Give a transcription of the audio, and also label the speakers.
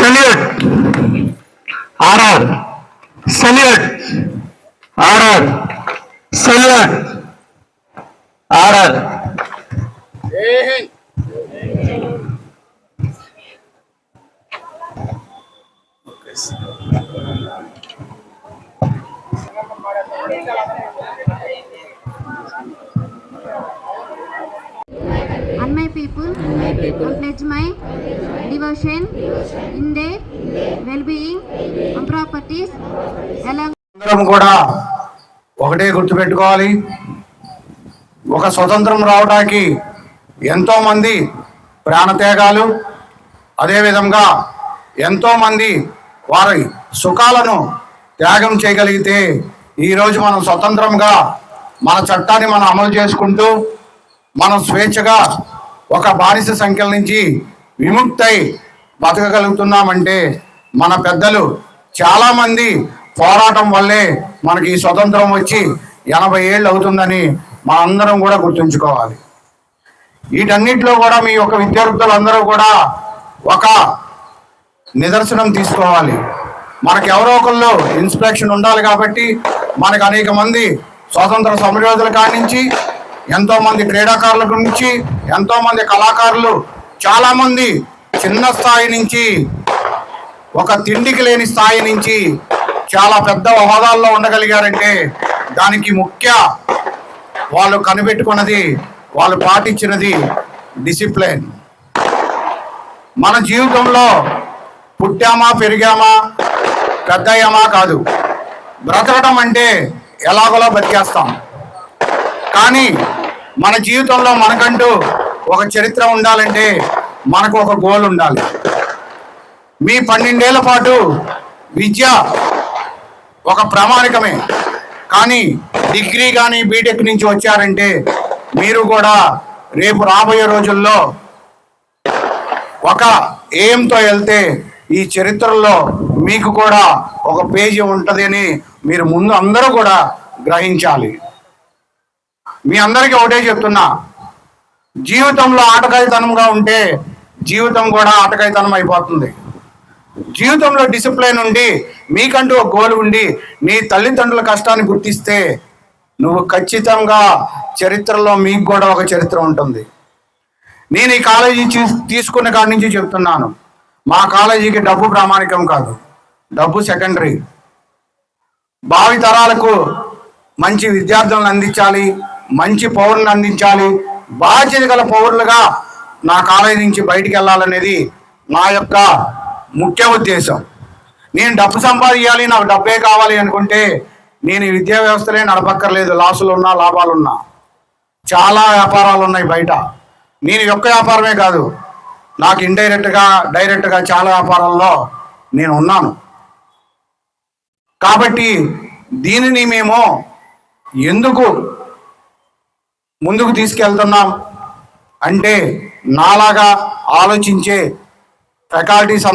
Speaker 1: Salute! Order! Salute! Order! Salute! Order!
Speaker 2: And my people, I pledge my devotion in their well-being and properties along.
Speaker 3: అందరం కూడా ఒకటే గుర్తుపెట్టుకోవాలి. ఒక స్వతంత్రం రావడానికి ఎంతోమంది ప్రాణత్యాగాలు, అదేవిధంగా ఎంతోమంది వారి సుఖాలను త్యాగం చేయగలిగితే ఈరోజు మనం స్వతంత్రంగా మన చట్టాన్ని మనం అమలు చేసుకుంటూ మనం స్వేచ్ఛగా ఒక బానిస సంఖ్యల నుంచి విముక్తై బతకగలుగుతున్నామంటే మన పెద్దలు చాలామంది పోరాటం వల్లే మనకి ఈ స్వతంత్రం వచ్చి 80 ఏళ్ళు అవుతుందని మనందరం కూడా గుర్తుంచుకోవాలి. వీటన్నిటిలో కూడా మీ యొక్క విద్యార్థులందరూ కూడా ఒక నిదర్శనం తీసుకోవాలి. మనకు ఎవరో ఒకళ్ళు ఇన్స్పిరేషన్ ఉండాలి. కాబట్టి మనకు అనేక మంది స్వాతంత్ర సమరయోధుల కాడి నుంచి, ఎంతోమంది క్రీడాకారుల గురించి, ఎంతోమంది కళాకారులు, చాలామంది చిన్న స్థాయి నుంచి ఒక తిండికి లేని స్థాయి నుంచి చాలా పెద్ద హోదాల్లో ఉండగలిగారంటే దానికి ముఖ్య వాళ్ళు కనిపెట్టుకున్నది, వాళ్ళు పాటించినది డిసిప్లిన్. మన జీవితంలో పుట్టామా, పెరిగామా, పెద్దయ్యామా కాదు, బ్రతకడం అంటే ఎలాగోలా బతికేస్తాం. కానీ మన జీవితంలో మనకంటూ ఒక చరిత్ర ఉండాలంటే మనకు ఒక గోల్ ఉండాలి. మీ 12 ఏళ్ల పాటు విద్య ఒక ప్రామాణికమే, కానీ డిగ్రీ కానీ బీటెక్ నుంచి వచ్చారంటే మీరు కూడా రేపు రాబోయే రోజుల్లో ఒక ఎయిమ్తో వెళ్తే ఈ చరిత్రలో మీకు కూడా ఒక పేజీ ఉంటుంది అని మీరు ముందు అందరూ కూడా గ్రహించాలి. మీ అందరికీ ఒకటే చెప్తున్నా, జీవితంలో ఆటకాయితనంగా ఉంటే జీవితం కూడా ఆటకాయితనం అయిపోతుంది. జీవితంలో డిసిప్లిన్ ఉండి మీకంటూ ఒక గోల్ ఉండి నీ తల్లిదండ్రుల కష్టాన్ని గుర్తిస్తే నువ్వు ఖచ్చితంగా చరిత్రలో మీకు కూడా ఒక చరిత్ర ఉంటుంది. నేను ఈ కాలేజీ తీసుకున్న కాడి నుంచి చెప్తున్నాను, మా కాలేజీకి డబ్బు ప్రామాణికం కాదు, డబ్బు సెకండరీ. భావి తరాలకు మంచి విద్యార్థులను అందించాలి, మంచి పౌరులను అందించాలి, బాధ్యత గల పౌరులుగా నా కాలేజీ నుంచి బయటికి వెళ్ళాలనేది నా యొక్క ముఖ్య ఉద్దేశం. నేను డబ్బు సంపాదించాలి, నాకు డబ్బే కావాలి అనుకుంటే నేను ఈ విద్యా వ్యవస్థలే నడపక్కర్లేదు. లాసులున్నా లాభాలున్నా చాలా వ్యాపారాలు ఉన్నాయి బయట. నేను ఒక్క వ్యాపారమే కాదు, నాకు ఇండైరెక్ట్గా డైరెక్ట్గా చాలా వ్యాపారాల్లో నేను ఉన్నాను. కాబట్టి దీనిని మేము ఎందుకు ముందుకు తీసుకెళ్తున్నాం అంటే నాలాగా ఆలోచించే ఫ్యాకల్టీస్